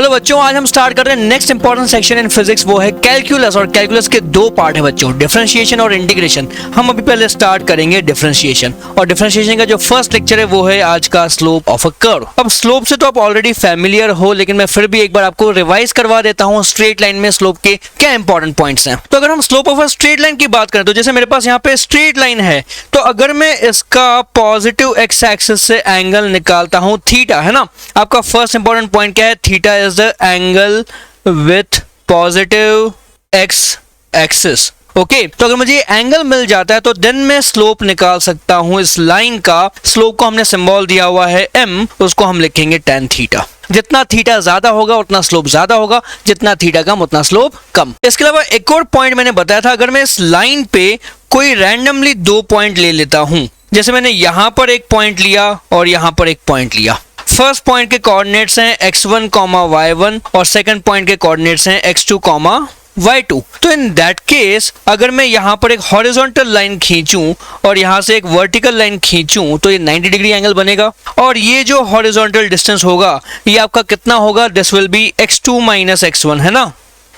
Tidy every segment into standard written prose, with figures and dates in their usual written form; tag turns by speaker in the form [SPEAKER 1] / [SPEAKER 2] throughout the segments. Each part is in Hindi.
[SPEAKER 1] हेलो बच्चों, आज हम स्टार्ट कर रहे हैं next important section in physics, वो है कैलकुलस। और कैलकुलस के दो पार्ट है बच्चों, डिफरेंशिएशन और इंटीग्रेशन। हम अभी पहले स्टार्ट करेंगे डिफरेंशिएशन, और डिफरेंशिएशन का जो फर्स्ट लेक्चर है वो है आज का स्लोप ऑफ अ कर्व। अब स्लोप से तो आप ऑलरेडी फैमिलियर हो, लेकिन मैं फिर भी एक बार आपको रिवाइज करवा देता हूँ स्ट्रेट लाइन में स्लोप के क्या इंपॉर्टेंट पॉइंट्स हैं। तो अगर हम slope of a straight line की बात करें तो जैसे मेरे पास यहाँ पे स्ट्रेट लाइन है, तो अगर मैं इसका पॉजिटिव एक्स एक्सिस से एंगल निकालता हूँ थीटा, है ना। आपका फर्स्ट इंपॉर्टेंट पॉइंट क्या है? Theta is the angle with positive x axis. Okay, तो अगर मुझे एंगल मिल जाता है तो देन मैं स्लोप निकाल सकता हूं इस लाइन का। स्लोप को हमने सिंबल दिया हुआ है m, उसको हम लिखेंगे tan थीटा। जितना थीटा ज्यादा होगा उतना स्लोप ज्यादा होगा, जितना थीटा कम उतना स्लोप कम। इसके अलावा एक और पॉइंट मैंने बताया था, अगर मैं इस लाइन पे कोई रैंडमली दो पॉइंट ले लेता हूं, जैसे मैंने यहां पर एक पॉइंट लिया और यहां पर एक पॉइंट लिया। फर्स्ट पॉइंट के कोऑर्डिनेट्स हैं x1, y1 और सेकंड पॉइंट के कोऑर्डिनेट्स हैं x2, y2। तो इन दैट केस अगर मैं यहाँ पर एक हॉरिजॉन्टल लाइन खींचूं और यहाँ से एक वर्टिकल लाइन खींचूं तो ये 90 डिग्री एंगल बनेगा। और ये जो हॉरिजॉन्टल डिस्टेंस होगा ये आपका कितना होगा? This will be x2 minus x1, है ना।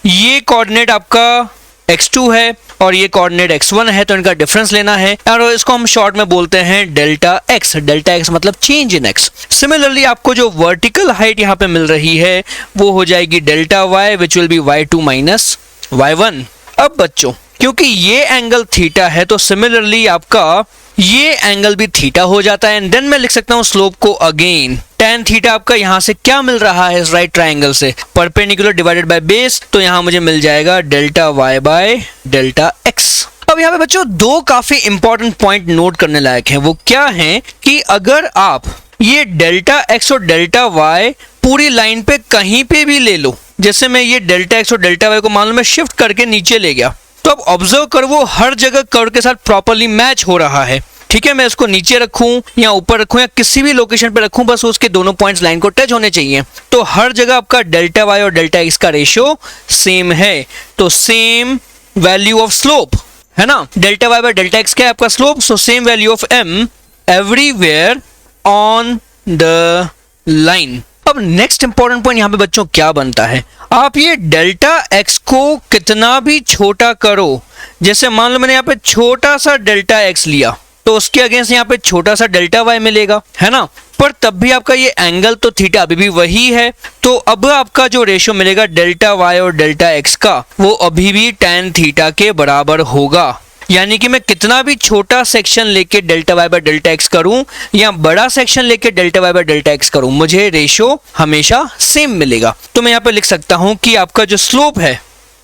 [SPEAKER 1] ये कोऑर्डिनेट आपका x2 है और ये कोऑर्डिनेट x1 है, तो इनका डिफरेंस लेना है और इसको हम शॉर्ट में बोलते हैं डेल्टा x। डेल्टा x मतलब चेंज इन x। सिमिलरली आपको जो वर्टिकल हाइट यहाँ पे मिल रही है वो हो जाएगी delta y, which will be y2 minus y1। अब बच्चों, क्योंकि ये एंगल थीटा है तो सिमिलरली आपका ये एंगल भी थीटा हो जाता है। एंड देन मैं लिख सकता हूँ स्लोप को अगेन tan थीटा। आपका यहाँ से क्या मिल रहा है इस राइट ट्राइंगल से? परपेंडिकुलर डिवाइडेड बाय बेस, तो यहाँ मुझे मिल जाएगा delta y by delta x। अब यहाँ पे बच्चों दो काफी इंपॉर्टेंट पॉइंट नोट करने लायक हैं। वो क्या हैं कि अगर आप ये डेल्टा x और डेल्टा y पूरी लाइन पे कहीं पे भी ले लो, जैसे मैं ये डेल्टा x और डेल्टा y को मान लो मैं शिफ्ट करके नीचे ले गया, तो अब ऑब्जर्व करो वो हर जगह कर्व के साथ प्रॉपर्ली मैच हो रहा है। ठीक है, मैं इसको नीचे रखूं या ऊपर रखूं या किसी भी लोकेशन पे रखूं, बस उसके दोनों पॉइंट्स लाइन को टच होने चाहिए। तो हर जगह आपका डेल्टा y और डेल्टा x का रेशियो सेम है, तो सेम वैल्यू ऑफ स्लोप, है ना। Delta y by delta x क्या है आपका slope? So same value of m everywhere on the line. अब नेक्स्ट इंपॉर्टेंट पॉइंट यहाँ पे बच्चों क्या बनता है? आप ये डेल्टा x को कितना भी छोटा करो, जैसे मान लो मैंने यहाँ पे छोटा सा डेल्टा x लिया तो उसके अगेंस्ट यहाँ पे छोटा सा डेल्टा y मिलेगा, है ना। पर तब भी आपका ये एंगल तो थीटा अभी भी वही है, तो अब आपका जो रेशियो मिलेगा डेल्टा y और डेल्टा x का वो अभी भी tan थीटा के बराबर होगा। यानी कि मैं कितना भी छोटा सेक्शन लेके delta y by delta x करूं या बड़ा सेक्शन लेके delta y by delta x करूं, मुझे रेशियो हमेशा सेम मिलेगा। तो मैं यहाँ पे लिख सकता हूं कि आपका जो स्लोप है,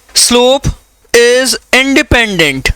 [SPEAKER 1] slope is independent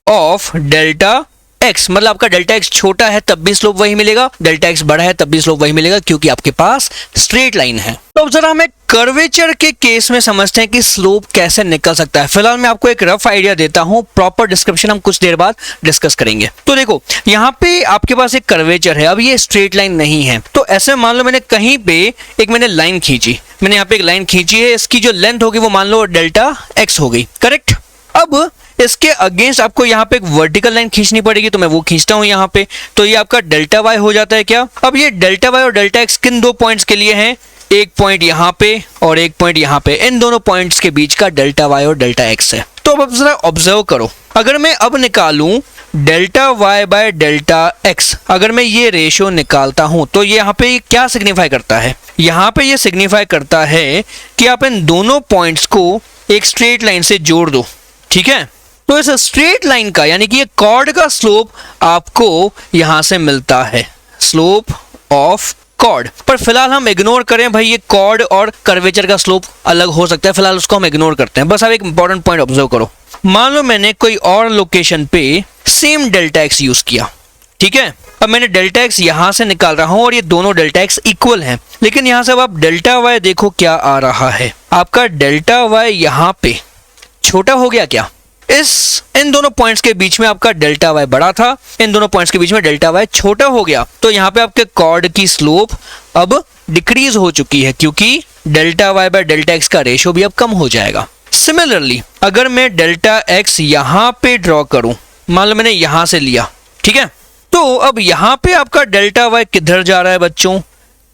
[SPEAKER 1] of delta x। मतलब आपका डेल्टा x छोटा है तब भी स्लोप वही मिलेगा, डेल्टा x बड़ा है तब भी स्लोप वही मिलेगा, क्योंकि आपके पास स्ट्रेट लाइन है। तो अब जरा हमें कर्वेचर के केस में समझते हैं कि स्लोप कैसे निकल सकता है। फिलहाल मैं आपको एक रफ आइडिया देता हूं, प्रॉपर डिस्क्रिप्शन हम कुछ देर बाद डिस्कस करेंगे। तो देखो यहाँ पे आपके पास एक कर्वेचर है, अब ये स्ट्रेट लाइन नहीं है, तो ऐसे मान लो मैंने कहीं पे एक लाइन खींची, मैंने यहाँ पे एक लाइन खींची है, इसकी जो लेंथ होगी वो मान लो डेल्टा x हो गई, करेक्ट। अब इसके अगेंस्ट आपको यहाँ पे एक वर्टिकल लाइन खींचनी पड़ेगी, तो मैं वो खींचता हूँ यहाँ पे, तो ये आपका डेल्टा y हो जाता है क्या। अब ये डेल्टा y और डेल्टा x किन दो पॉइंट्स के लिए हैं? एक पॉइंट यहाँ पे और एक पॉइंट यहाँ पे, इन दोनों पॉइंट्स के बीच का डेल्टा y और डेल्टा x है। तो अब जरा ऑब्जर्व करो, अगर मैं अब निकालूं delta y by delta x, अगर मैं ये रेशियो निकालता हूं तो ये यहाँ पे क्या सिग्निफाई करता है? यहाँ पे ये सिग्निफाई करता है कि आप इन दोनों पॉइंट्स को एक स्ट्रेट लाइन से जोड़ दो, ठीक है। तो इस स्ट्रेट लाइन का यानी कि ये कॉर्ड का स्लोप आपको यहां से मिलता है, स्लोप ऑफ कॉर्ड। पर फिलहाल हम इग्नोर करें भाई, ये कॉर्ड और कर्वेचर का स्लोप अलग हो सकता है, फिलहाल उसको हम इग्नोर करते हैं। बस आप एक इंपॉर्टेंट पॉइंट ऑब्जर्व करो, मान लो मैंने कोई और लोकेशन पे सेम डेल्टा x यूज किया, ठीक है। अब मैंने डेल्टा x यहां से निकाल रहा हूं और ये दोनों डेल्टा x इक्वल हैं, लेकिन यहां से अब आप डेल्टा y देखो क्या आ रहा है। आपका डेल्टा y यहां पे छोटा हो गया क्या? इन दोनों पॉइंट्स के बीच में आपका डेल्टा y बड़ा था, इन दोनों पॉइंट्स के बीच में डेल्टा y छोटा हो गया, तो यहाँ पे आपके कॉर्ड की स्लोप अब डिक्रीज हो चुकी है, क्योंकि delta y by delta x का रेशियो भी अब कम हो जाएगा। सिमिलरली अगर मैं डेल्टा x यहाँ पे ड्रॉ करूं, मान लो मैंने यहां से लिया, ठीक है, तो अब यहाँ पे आपका डेल्टा y किधर जा रहा है बच्चों?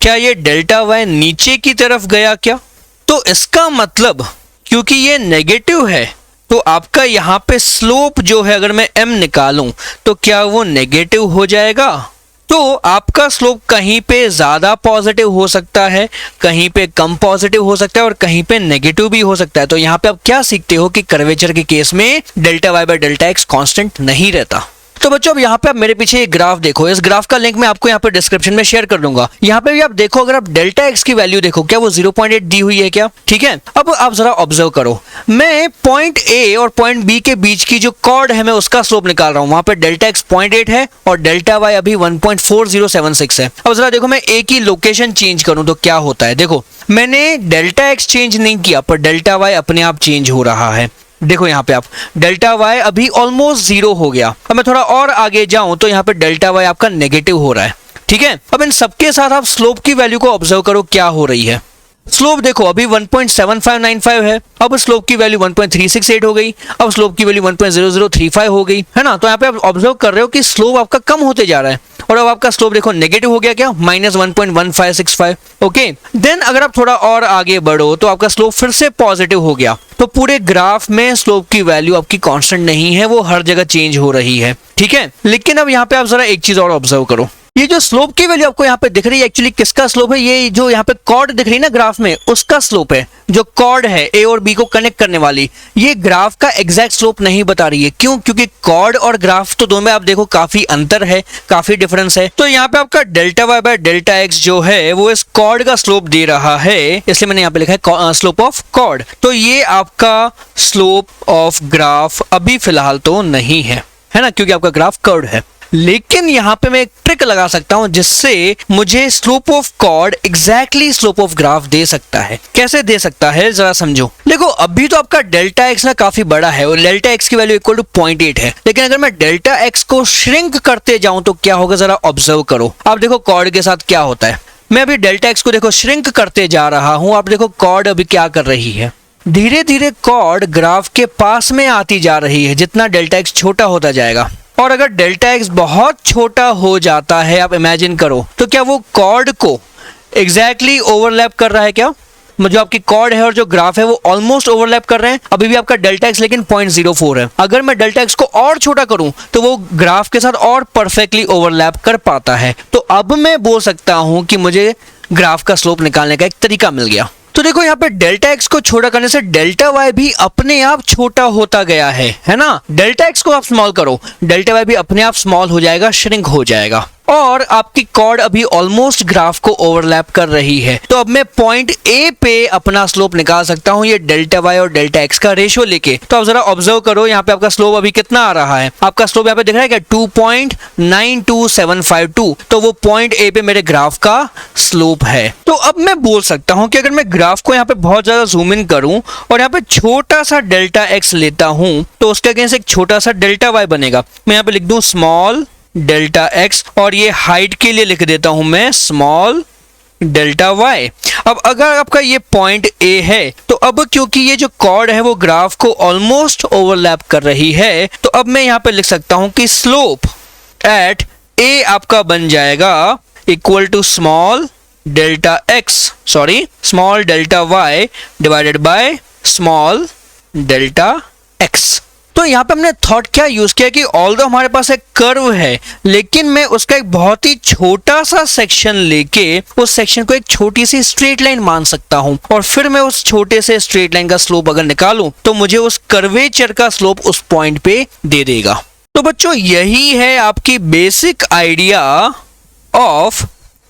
[SPEAKER 1] क्या ये डेल्टा y नीचे की तरफ गया क्या? तो इसका मतलब क्योंकि ये नेगेटिव है तो आपका यहाँ पे स्लोप जो है अगर मैं m निकालूं तो क्या वो नेगेटिव हो जाएगा? तो आपका स्लोप कहीं पे ज़्यादा पॉजिटिव हो सकता है, कहीं पे कम पॉजिटिव हो सकता है और कहीं पे नेगेटिव भी हो सकता है। तो यहाँ पे आप क्या सीखते हो कि कर्वेचर के केस में delta Y by delta X constant नहीं रहता। तो बच्चों अब यहाँ पे आप मेरे पीछे एक ग्राफ देखो, इस ग्राफ का लिंक मैं आपको यहाँ पे डिस्क्रिप्शन में शेयर कर दूंगा। यहाँ पे भी आप देखो, अगर आप डेल्टा एक्स की वैल्यू देखो, क्या वो 0.8 दी हुई है क्या? ठीक है, अब आप जरा ऑब्जर्व करो, मैं पॉइंट ए और पॉइंट बी के बीच की जो कॉर्ड है मैं उसका स्लोप निकाल रहा हूँ। वहां पे डेल्टा एक्स 0.8 है और डेल्टा वाई अभी 1.4076 है। अब जरा देखो, मैं ए की लोकेशन चेंज करूं तो क्या होता है। देखो मैंने डेल्टा एक्स चेंज नहीं किया पर डेल्टा वाई अपने आप चेंज हो रहा है। देखो यहाँ पे आप डेल्टा वाई अभी ऑलमोस्ट 0 हो गया। अब मैं थोड़ा और आगे जाऊं तो यहाँ पे डेल्टा वाई आपका नेगेटिव हो रहा है। ठीक है, अब इन सबके साथ आप स्लोप की वैल्यू को ऑब्जर्व करो क्या हो रही है। स्लोप देखो अभी 1.7595 है, अब स्लोप की वैल्यू 1.368 हो गई, अब स्लोप की वैल्यू 1.0035 हो गई, है ना। तो यहाँ पे आप ऑब्जर्व कर रहे हो कि स्लोप आपका कम होते जा रहा है और अब आपका स्लोप देखो नेगेटिव हो गया, क्या -1.1565। ओके, देन अगर आप थोड़ा और आगे बढ़ो तो आपका स्लोप फिर से पॉजिटिव हो गया। तो पूरे ग्राफ में स्लोप की वैल्यू आपकी कांस्टेंट नहीं है, वो हर जगह चेंज हो रही है। ठीक है, लेकिन अब यहाँ पे आप जरा एक चीज और ऑब्जर्व करो, ये जो स्लोप की वैल्यू आपको यहाँ पे दिख रही है एक्चुअली किसका स्लोप है? ये जो यहाँ पे कॉर्ड दिख रही है ना ग्राफ में, उसका स्लोप है। जो कॉर्ड है ए और बी को कनेक्ट करने वाली, ये ग्राफ का एग्जैक्ट स्लोप नहीं बता रही है। क्यों? क्योंकि कॉर्ड और ग्राफ तो दोनों में आप देखो काफी अंतर है, काफी डिफरेंस है। तो यहाँ पे आपका delta Y by delta X जो है वो इस कॉर्ड का स्लोप दे रहा है, इसलिए मैंने यहाँ पे लिखा है स्लोप ऑफ कॉर्ड। तो ये आपका स्लोप ऑफ ग्राफ अभी फिलहाल तो नहीं है ना, क्योंकि आपका ग्राफ कर्व्ड है। लेकिन यहाँ पे मैं एक ट्रिक लगा सकता हूं जिससे मुझे slope of chord exactly slope of graph दे सकता है। कैसे दे सकता है जरा समझो। देखो अभी तो आपका डेल्टा एक्स ना काफी बड़ा है और डेल्टा एक्स की वैल्यू इक्वल टू 0.8 है, लेकिन अगर मैं डेल्टा एक्स को श्रिंक करते जाऊं तो क्या होगा जरा ऑब्जर्व करो। आप देखो कॉर्ड के साथ क्या होता है, मैं अभी डेल्टा एक्स को देखो श्रिंक करते जा रहा हूं, आप देखो कॉर्ड अभी क्या कर रही है, धीरे धीरे कॉर्ड ग्राफ के पास में आती जा रही है जितना डेल्टा एक्स छोटा होता जाएगा। और अगर डेल्टा एक्स बहुत छोटा हो जाता है, आप इमेजिन करो, तो क्या वो कॉर्ड को एग्जैक्टली ओवरलैप कर रहा है? क्या जो आपकी कॉर्ड है और जो ग्राफ है वो ऑलमोस्ट ओवरलैप कर रहे हैं। अभी भी आपका डेल्टा एक्स लेकिन 0.04 है। अगर मैं डेल्टा एक्स को और छोटा करूं तो वो ग्राफ के साथ और परफेक्टली ओवरलैप कर पाता है। तो अब मैं बोल सकता हूं कि मुझे ग्राफ का स्लोप निकालने का एक तरीका मिल गया। तो देखो यहाँ पे डेल्टा एक्स को छोटा करने से डेल्टा वाई भी अपने आप छोटा होता गया है ना। डेल्टा एक्स को आप स्मॉल करो, डेल्टा वाई भी अपने आप स्मॉल हो जाएगा, श्रिंक हो जाएगा और आपकी कॉर्ड अभी ऑलमोस्ट ग्राफ को ओवरलैप कर रही है। तो अब मैं पॉइंट ए पे अपना स्लोप निकाल सकता हूं ये डेल्टा वाई और डेल्टा एक्स का रेशियो लेके। तो अब जरा ऑब्जर्व करो यहाँ पे आपका स्लोप अभी कितना आ रहा है। आपका स्लोप यहाँ पे दिख रहा है क्या? 2.92752। तो वो पॉइंट ए पे मेरे ग्राफ का स्लोप है। तो अब मैं बोल सकता हूं कि अगर मैं ग्राफ को यहाँ पे बहुत ज्यादा जूम इन करूं और यहाँ पे छोटा सा डेल्टा एक्स लेता हूं तो उसके अगेंस्ट एक छोटा सा डेल्टा वाई बनेगा। मैं यहाँ पे लिख दूं स्मॉल डेल्टा एक्स और ये हाइट के लिए लिख देता हूं मैं स्मॉल डेल्टा वाई। अब अगर आपका ये पॉइंट ए है तो अब क्योंकि ये जो कॉर्ड है वो ग्राफ को ऑलमोस्ट ओवरलैप कर रही है, तो अब मैं यहाँ पे लिख सकता हूं कि स्लोप एट ए आपका बन जाएगा equal to small delta X, sorry small delta Y divided by small delta X. तो यहाँ पे हमने थॉट क्या यूज किया कि ऑल्दो हमारे पास एक कर्व है, लेकिन मैं उसका एक बहुत ही छोटा सा सेक्शन लेके उस सेक्शन को एक छोटी सी स्ट्रेट लाइन मान सकता हूँ और फिर मैं उस छोटे से स्ट्रेट लाइन का स्लोप अगर निकालूं तो मुझे उस कर्वेचर का स्लोप उस पॉइंट पे दे देगा। तो बच्चों यही है आपकी बेसिक आइडिया ऑफ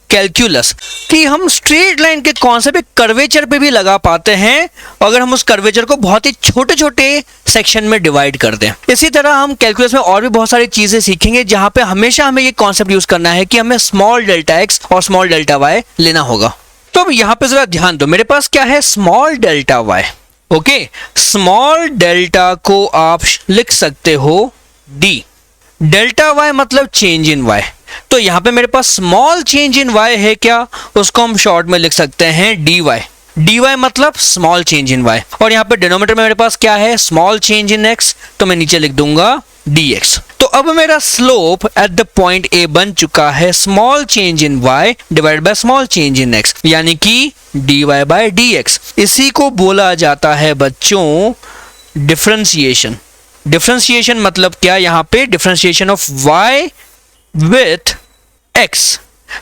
[SPEAKER 1] कैलकुलस कि हम स्ट्रेट लाइन के कॉन्सेप्ट कर्वेचर पे भी लगा पाते हैं अगर हम उस कर्वेचर को बहुत ही छोटे छोटे सेक्शन में डिवाइड कर दें। इसी तरह हम कैलकुलस में और भी बहुत सारी चीजें सीखेंगे जहां पे हमेशा हमें ये कॉन्सेप्ट यूज करना है कि हमें स्मॉल डेल्टा एक्स और स्मॉल डेल्टा वाई लेना होगा। तो अब यहाँ पे जरा ध्यान दो, मेरे पास क्या है? Small delta Y. Okay, small delta को आप लिख सकते हो डी, डेल्टा वाई मतलब चेंज इन वाई। तो यहां पे मेरे पास स्मॉल चेंज इन वाई है क्या, उसको हम शॉर्ट में लिख सकते हैं डी वाई। डी वाई मतलब स्मॉल चेंज इन वाई। और यहाँ पे डिनोमिनेटर में मेरे पास क्या है? स्मॉल चेंज इन एक्स, तो मैं नीचे लिख दूंगा डी एक्स। तो अब मेरा slope at the point A बन चुका है small change in Y divide by small change in X, यानी कि dy बाय dx। इसी को बोला जाता है बच्चों डिफरेंशिएशन। डिफरेंशिएशन मतलब क्या, यहाँ पे differentiation of y with x।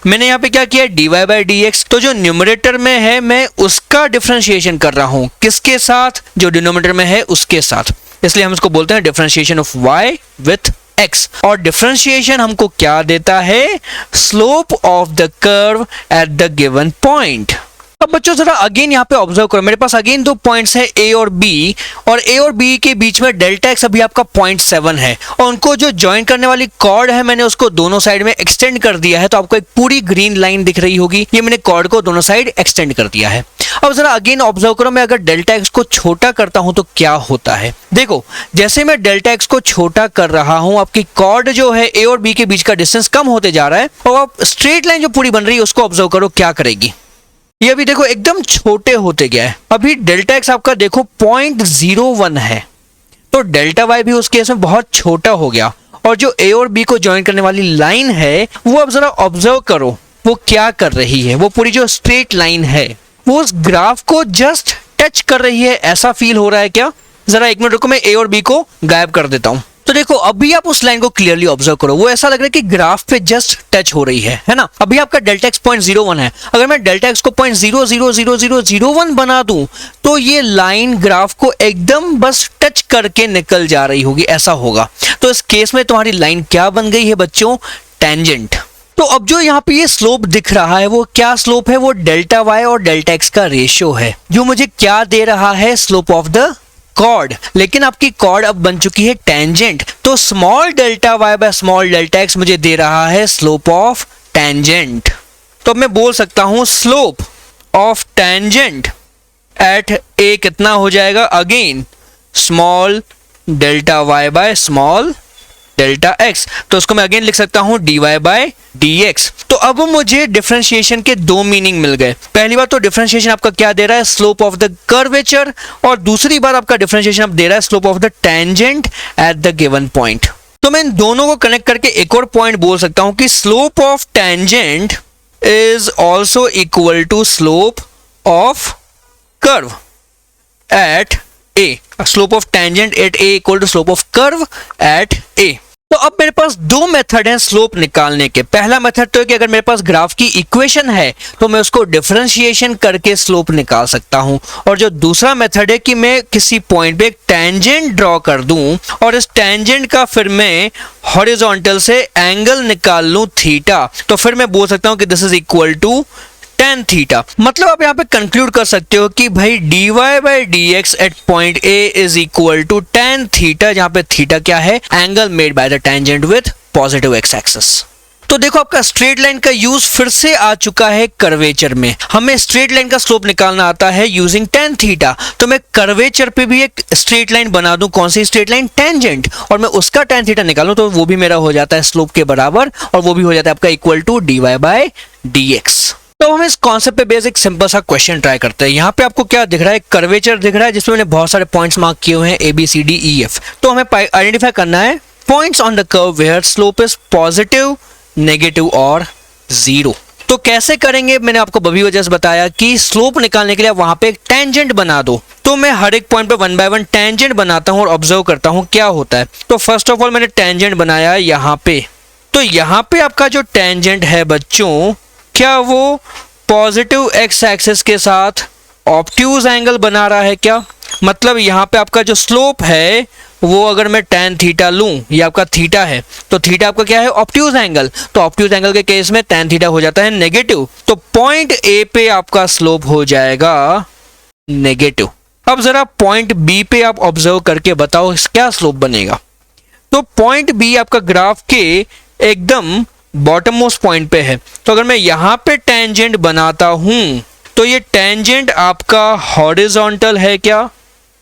[SPEAKER 1] मैंने यहाँ पे क्या किया, dy बाय dx, तो जो न्यूमरेटर में है मैं उसका डिफरेंशिएशन कर रहा हूँ, किसके साथ, जो डिनोमिनेटर में है उसके साथ, इसलिए हम इसको बोलते हैं differentiation of y with x। और डिफरेंशिएशन हमको क्या देता है, slope of the curve at the given point. अब बच्चों जरा अगेन यहाँ पे ऑब्जर्व करो, मेरे पास अगेन दो पॉइंट्स है a और b, और a और b के बीच में डेल्टा x अभी आपका 0.7 है, और उनको जो ज्वाइन करने वाली कॉर्ड है मैंने उसको दोनों साइड में एक्सटेंड कर दिया है, तो आपको एक पूरी ग्रीन लाइन दिख रही होगी, ये मैंने कॉर्ड को दोनों साइड एक्सटेंड कर दिया है। अब जरा अगेन ऑब्जर्व करो, मैं अगर डेल्टा x को छोटा करता हूं तो क्या होता है। देखो जैसे मैं डेल्टा x को छोटा कर रहा हूं, आपकी कॉर्ड जो है a और b के बीच का डिस्टेंस कम होते जा रहा है, और आप स्ट्रेट लाइन जो पूरी बन रही है उसको ऑब्जर्व करो क्या करेगी। ये अभी देखो एकदम छोटे होते गया है, अभी डेल्टा x आपका देखो 0.01 है, तो डेल्टा y भी उस केस में बहुत छोटा हो गया, और जो a और b को ज्वाइन करने वाली लाइन है वो अब जरा ऑब्जर्व करो वो क्या कर रही है। वो पूरी जो स्ट्रेट लाइन है वो उस ग्राफ को जस्ट टच कर रही है, ऐसा फील हो रहा है क्या। जरा एक मिनट रुको, मैं a और b को गायब कर देता हूं। तो देखो अभी आप उस लाइन को क्लियरली ऑब्जर्व करो, वो ऐसा लग रहा है कि ग्राफ पे जस्ट टच हो रही है ना। अभी आपका डेल्टा x 0.01 है, अगर मैं डेल्टा x को 0.00001 बना दूं तो ये लाइन ग्राफ को एकदम बस टच करके निकल जा रही होगी, ऐसा होगा। तो इस केस में तुम्हारी लाइन क्या बन गई है बच्चों, टेंजेंट। तो अब जो यहाँ पे ये स्लोप दिख रहा है वो क्या स्लोप है, वो डेल्टा y और डेल्टा x का रेशियो है, जो मुझे क्या दे रहा है, स्लोप ऑफ द कॉर्ड। लेकिन आपकी कॉर्ड अब बन चुकी है टेंजेंट, तो small delta y bye small delta x मुझे दे रहा है स्लोप ऑफ टेंजेंट। तो मैं बोल सकता हूं slope of tangent at a कितना हो जाएगा, again small delta y bye small delta x। तो उसको मैं अगेन लिख सकता हूं dy बाय dx। तो अब मुझे डिफरेंशिएशन के दो मीनिंग मिल गए। पहली बात तो डिफरेंशिएशन आपका क्या दे रहा है, स्लोप ऑफ द कर्वेचर, और दूसरी बात आपका डिफरेंशिएशन अब दे रहा है slope of the tangent at the given point. तो मैं इन दोनों को कनेक्ट करके एक और पॉइंट बोल सकता हूं कि slope of tangent is also equal to slope of curve at a। Slope of tangent at a equal to slope of curve at a। तो अब मेरे पास दो मेथड हैं स्लोप निकालने के। पहला मेथड तो है कि अगर मेरे पास ग्राफ की इक्वेशन है तो मैं उसको डिफरेंशिएशन करके स्लोप निकाल सकता हूं, और जो दूसरा मेथड है कि मैं किसी पॉइंट पे एक टेंजेंट ड्रॉ कर दूं और इस टेंजेंट का फिर मैं हॉरिजॉन्टल से एंगल निकाल लूं थीटा, तो फिर मैं बोल सकता हूं कि this is equal to tan theta. मतलब आप यहाँ पे कंक्लूड कर सकते हो कि भाई dy by dx at point a is equal to tan theta, जहाँ पे थीटा क्या है, angle made by the tangent with positive x axis. तो देखो आपका स्ट्रेट लाइन का यूज फिर से आ चुका है कर्वेचर में। हमें स्ट्रेट लाइन का स्लोप निकालना आता है यूजिंग tan थीटा, तो मैं कर्वेचर पे भी एक स्ट्रेट लाइन बना दूं, कौन सी स्ट्रेट लाइन, टेंजेंट, और मैं उसका tan थीटा निकालूं तो वो भी मेरा हो जाता है स्लोप के बराबर, और वो भी हो जाता है आपका equal to dy by dx। तो हम इस कॉन्सेप्ट पे बेस एक सिंपल सा क्वेश्चन ट्राई करते हैं। यहाँ पे आपको क्या दिख रहा है, कर्वेचर दिख रहा है जिसमें मैंने बहुत सारे पॉइंट्स मार्क किए हुए हैं A B C D E F। तो हमें आइडेंटिफाई करना है points on the curve where slope is positive, negative और जीरो। तो कैसे करेंगे, मैंने आपको अभी वजह से बताया कि स्लोप निकालने के लिए वहां पे एक टेंजेंट बना दो। तो मैं हर एक पॉइंट पे वन बाय वन टेंजेंट बनाता हूं और ऑब्जर्व करता हूं क्या होता है। तो फर्स्ट ऑफ ऑल मैंने टेंजेंट बनाया यहाँ पे, तो यहाँ पे आपका जो टेंजेंट है बच्चों, क्या वो पॉजिटिव x एक्सिस के साथ ऑब्ट्यूज एंगल बना रहा है क्या। मतलब यहाँ पे आपका जो स्लोप है वो अगर मैं tan थीटा लूं, ये आपका थीटा है, तो थीटा आपका क्या है, ऑब्ट्यूज एंगल, तो ऑब्ट्यूज एंगल के केस में tan थीटा हो जाता है नेगेटिव, तो पॉइंट A पे आपका स्लोप हो जाएगा नेगेटिव। अब जरा पॉइंट B पे आप ऑब्जर्व करके बताओ क्या स्लोप बनेगा। तो पॉइंट B आपका ग्राफ के एकदम बॉटम मोस्ट पॉइंट पे है, तो अगर मैं यहाँ पे टेंजेंट बनाता हूं तो ये टेंजेंट आपका हॉरिजॉन्टल है क्या,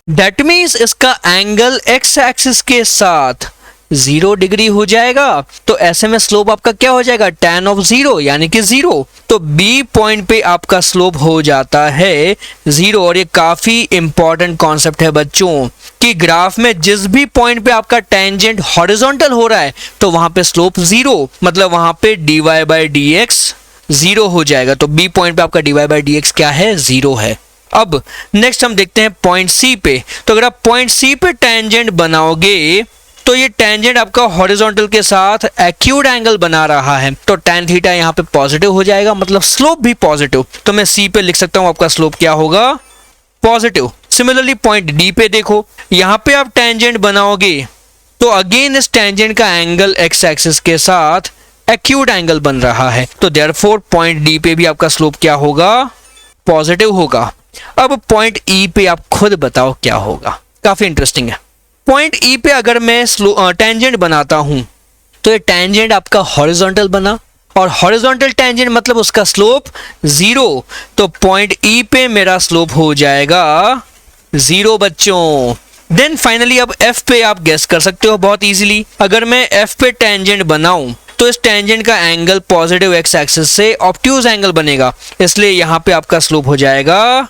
[SPEAKER 1] दैट मीन्स इसका एंगल x एक्सिस के साथ 0 डिग्री हो जाएगा। तो ऐसे में स्लोप आपका क्या हो जाएगा, tan ऑफ 0 यानी कि 0। तो B पॉइंट पे आपका स्लोप हो जाता है 0। और ये काफी इंपॉर्टेंट कॉन्सेप्ट है बच्चों कि ग्राफ में जिस भी पॉइंट पे आपका टेंजेंट हॉरिजॉन्टल हो रहा है तो वहां पे स्लोप 0, मतलब वहां पे dy बाई dx जीरो हो जाएगा। तो बी पॉइंट पे आपका dy बाई डी एक्स क्या है, जीरो है। अब नेक्स्ट हम देखते हैं पॉइंट सी पे। तो अगर आप पॉइंट सी पे टेंजेंट बनाओगे तो ये टेंजेंट आपका हॉरिजॉन्टल के साथ एक्यूट एंगल बना रहा है, तो tan थीटा यहाँ पे पॉजिटिव हो जाएगा, मतलब स्लोप भी पॉजिटिव। तो मैं सी पे लिख सकता हूँ आपका स्लोप क्या होगा, पॉजिटिव। सिमिलरली पॉइंट डी पे देखो, यहाँ पे आप टेंजेंट बनाओगे तो अगेन इस टेंजेंट का एंगल एक्स एक्सिस के साथ एक्यूट एंगल बन रहा है, तो देयरफॉर पॉइंट डी पे भी आपका स्लोप क्या होगा, पॉजिटिव होगा। अब पॉइंट ई पे आप खुद बताओ क्या होगा, काफी इंटरेस्टिंग है। पॉइंट ई पे अगर मैं टेंजेंट बनाता हूं तो ये टेंजेंट आपका हॉरिजॉन्टल बना, और हॉरिजॉन्टल टेंजेंट मतलब उसका स्लोप जीरो, तो पॉइंट ई पे मेरा स्लोप हो जाएगा जीरो बच्चों। देन फाइनली अब एफ पे आप गेस कर सकते हो बहुत इजीली। अगर मैं एफ पे टेंजेंट बनाऊं तो इस टेंजेंट का एंगल पॉजिटिव एक्स एक्सिस से ऑब्ट्यूज एंगल बनेगा, इसलिए यहां पे आपका स्लोप हो जाएगा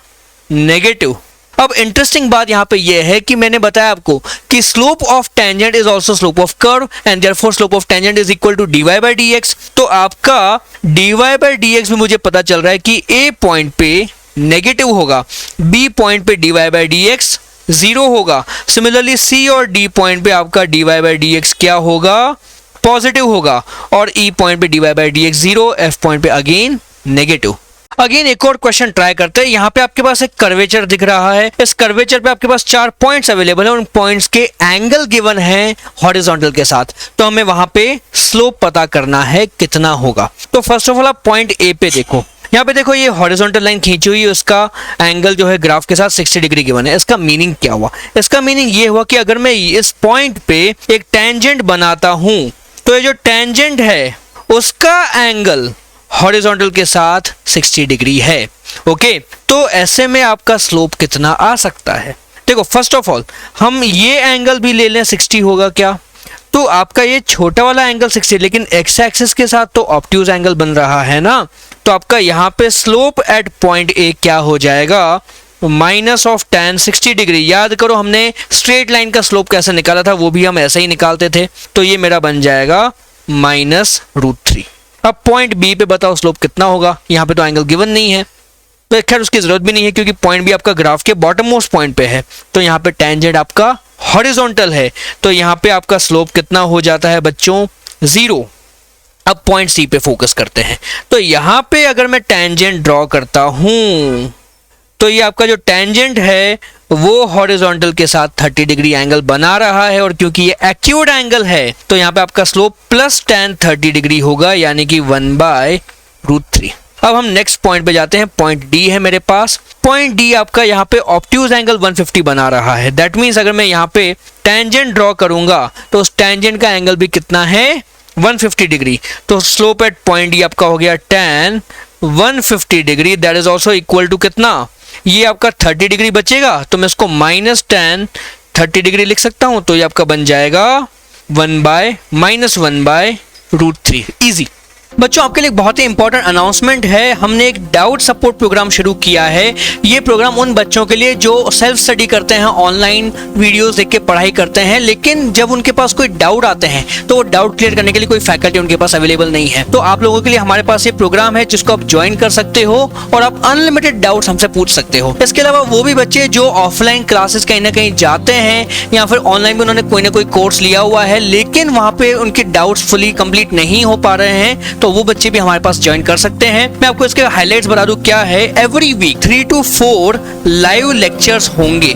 [SPEAKER 1] नेगेटिव। अब इंटरेस्टिंग बात यहां पे यह है कि मैंने बताया आपको कि slope of tangent is also slope of curve and therefore slope of tangent is equal to dy by d x. तो आपका dy बाई डी एक्स में मुझे पता चल रहा है कि ए पॉइंट पे नेगेटिव होगा, बी पॉइंट पे dy by d x zero होगा। सिमिलरली सी और डी पॉइंट पे आपका dy बाई डी एक्स क्या होगा, पॉजिटिव होगा, और ई पॉइंट पे dy by d x zero, F point पे अगेन नेगेटिव। अगेन एक और क्वेश्चन ट्राई करते हैं। यहाँ पे आपके पास एक कर्वेचर दिख रहा है, इस कर्वेचर पे आपके पास 4 पॉइंट्स अवेलेबल है, उन पॉइंट्स के एंगल गिवन है हॉरिजॉन्टल के साथ, तो हमें वहां पे स्लोप पता करना है कितना होगा। तो फर्स्ट ऑफ ऑल आप पॉइंट ए पे देखो, यहाँ पे देखो ये हॉरिजॉन्टल लाइन खींची हुई है, उसका एंगल जो है ग्राफ के साथ 60 डिग्री गिवन है। इसका मीनिंग क्या हुआ, इसका मीनिंग ये हुआ कि अगर मैं इस पॉइंट पे एक टेंजेंट बनाता हूं तो ये जो टेंजेंट है उसका एंगल हॉरिजॉन्टल के साथ 60 डिग्री है। ओके, तो ऐसे में आपका स्लोप कितना आ सकता है। देखो फर्स्ट ऑफ ऑल हम ये एंगल भी ले लें 60 होगा क्या, तो आपका ये छोटा वाला एंगल 60, लेकिन एक्स एक्सिस के साथ तो ऑब्ट्यूज एंगल बन रहा है ना, तो आपका यहाँ पे स्लोप एट पॉइंट ए क्या हो जाएगा, माइनस ऑफ tan 60 डिग्री। याद करो हमने स्ट्रेट लाइन का स्लोप कैसे निकाला था, वो भी हम ऐसे ही निकालते थे, तो ये मेरा बन जाएगा -√3। अब पॉइंट बी पे बताओ स्लोप कितना होगा, यहाँ पे तो एंगल गिवन नहीं है, तो खैर उसकी जरूरत भी नहीं है क्योंकि पॉइंट बी आपका ग्राफ के बॉटम मोस्ट पॉइंट पे है, तो यहाँ पे टेंजेंट आपका हॉरिजॉन्टल है, तो यहाँ पे आपका स्लोप कितना हो जाता है बच्चों, 0। अब पॉइंट सी पे फोकस करते हैं, तो यहाँ पे अगर मैं टेंजेंट ड्रॉ करता हूं तो ये आपका जो टेंजेंट है वो हॉरिजॉन्टल के साथ 30 डिग्री एंगल बना रहा है, और क्योंकि ये एक्यूट एंगल है तो यहाँ पे आपका स्लोप प्लस tan 30 डिग्री होगा, यानी कि 1/√3। अब हम नेक्स्ट पॉइंट पे जाते हैं, पॉइंट डी है मेरे पास। पॉइंट डी आपका यहाँ पे ऑब्ट्यूज एंगल 150 बना रहा है, दैट मीन्स अगर मैं यहाँ पे टेंजेंट ड्रॉ करूंगा तो उस टेंजेंट का एंगल भी कितना है, 150 डिग्री। तो स्लोप एट पॉइंट डी आपका हो गया tan 150 degree, that is also equal to कितना, ये आपका 30 डिग्री बचेगा, तो मैं इसको -tan 30 डिग्री लिख सकता हूं, तो ये आपका बन जाएगा 1/-1/√3। इजी। बच्चों आपके लिए बहुत ही इंपॉर्टेंट अनाउंसमेंट है, हमने एक डाउट सपोर्ट प्रोग्राम शुरू किया है। ये प्रोग्राम उन बच्चों के लिए जो सेल्फ स्टडी करते हैं, ऑनलाइन वीडियोस देख के पढ़ाई करते हैं, लेकिन जब उनके पास कोई डाउट आते हैं तो वो डाउट क्लियर करने के लिए कोई फैकल्टी उनके पास अवेलेबल नहीं है। तो आप लोगों के लिए हमारे पास ये प्रोग्राम है जिसको आप ज्वाइन कर सकते हो और आप अनलिमिटेड डाउट्स हमसे पूछ सकते हो। इसके अलावा वो भी बच्चे जो ऑफलाइन क्लासेस कहीं ना कहीं जाते हैं या फिर ऑनलाइन भी उन्होंने कोई ना कोई कोर्स लिया हुआ है, लेकिन वहां पे उनके डाउट्स फुली कंप्लीट नहीं हो पा रहे हैं, तो वो बच्चे भी हमारे पास ज्वाइन कर सकते हैं। मैं आपको इसके हाइलाइट्स बता दूं क्या है। Every week 3 to 4 live lectures होंगे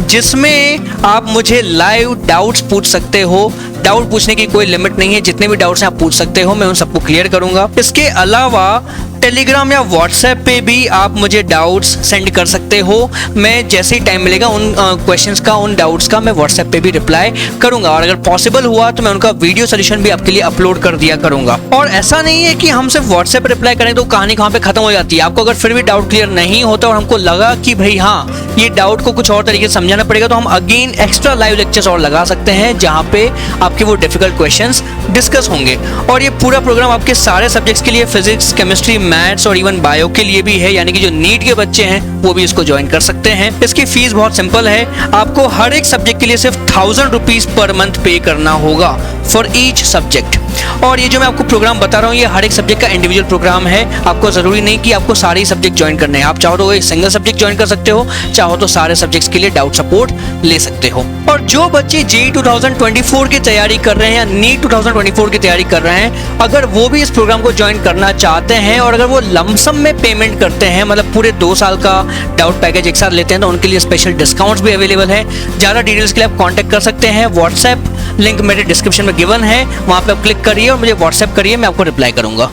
[SPEAKER 1] जिसमें आप मुझे लाइव डाउट्स पूछ सकते हो। डाउट पूछने की कोई लिमिट नहीं है, जितने भी डाउट्स हैं आप पूछ सकते हो, मैं उन सबको क्लियर करूंगा। इसके अलावा टेलीग्राम या व्हाट्सएप पे भी आप मुझे डाउट्स सेंड कर सकते हो। मैं जैसे ही टाइम मिलेगा उन क्वेश्चंस का, उन डाउट्स का मैं व्हाट्सएप पे भी रिप्लाई करूंगा, और अगर पॉसिबल हुआ तो मैं उनका वीडियो सोल्यूशन भी आपके लिए अपलोड कर दिया करूंगा। और ऐसा नहीं है कि हम सिर्फ व्हाट्सएप रिप्लाई करें तो कहानी कहाँ पे खत्म हो जाती है। आपको अगर फिर भी डाउट क्लियर नहीं होता और हमको लगा कि भाई हाँ ये डाउट को कुछ और तरीके से समझाना पड़ेगा, तो हम अगेन एक्स्ट्रा लाइव लेक्चर्स और लगा सकते हैं जहाँ पे आपके वो डिफिकल्ट क्वेश्चंस डिस्कस होंगे। और ये पूरा प्रोग्राम आपके सारे सब्जेक्ट्स के लिए, फिजिक्स, केमिस्ट्री, मैथ्स और इवन बायो के लिए भी है, यानी कि जो नीट के बच्चे हैं वो भी इसको ज्वाइन कर सकते हैं। इसकी फीस बहुत सिंपल है, आपको हर एक सब्जेक्ट के लिए सिर्फ 1000 रुपीज पर मंथ पे करना होगा फॉर ईच सब्जेक्ट। और ये जो मैं आपको प्रोग्राम बता रहा हूँ ये हर एक सब्जेक्ट का इंडिविजुअल प्रोग्राम है। आपको ज़रूरी नहीं कि आपको सारे ही सब्जेक्ट ज्वाइन करने हैं। आप चाहो तो एक सिंगल सब्जेक्ट ज्वाइन कर सकते हो, चाहो तो सारे सब्जेक्ट्स के लिए डाउट सपोर्ट ले सकते हो। और जो बच्चे जेईई 2024 की तैयारी कर रहे हैं या नीट 2024 की तैयारी कर रहे हैं, अगर वो भी इस प्रोग्राम को ज्वाइन करना चाहते हैं और अगर वो लमसम में पेमेंट करते हैं, मतलब पूरे 2 साल का डाउट पैकेज एक साथ लेते हैं, तो उनके लिए स्पेशल डिस्काउंट्स भी अवेलेबल है। ज़्यादा डिटेल्स के लिए आप कॉन्टैक्ट कर सकते हैं। व्हाट्सएप लिंक मेरे डिस्क्रिप्शन में गिवन है, वहाँ पे आप क्लिक करिए और मुझे व्हाट्सएप करिए, मैं आपको रिप्लाई करूँगा।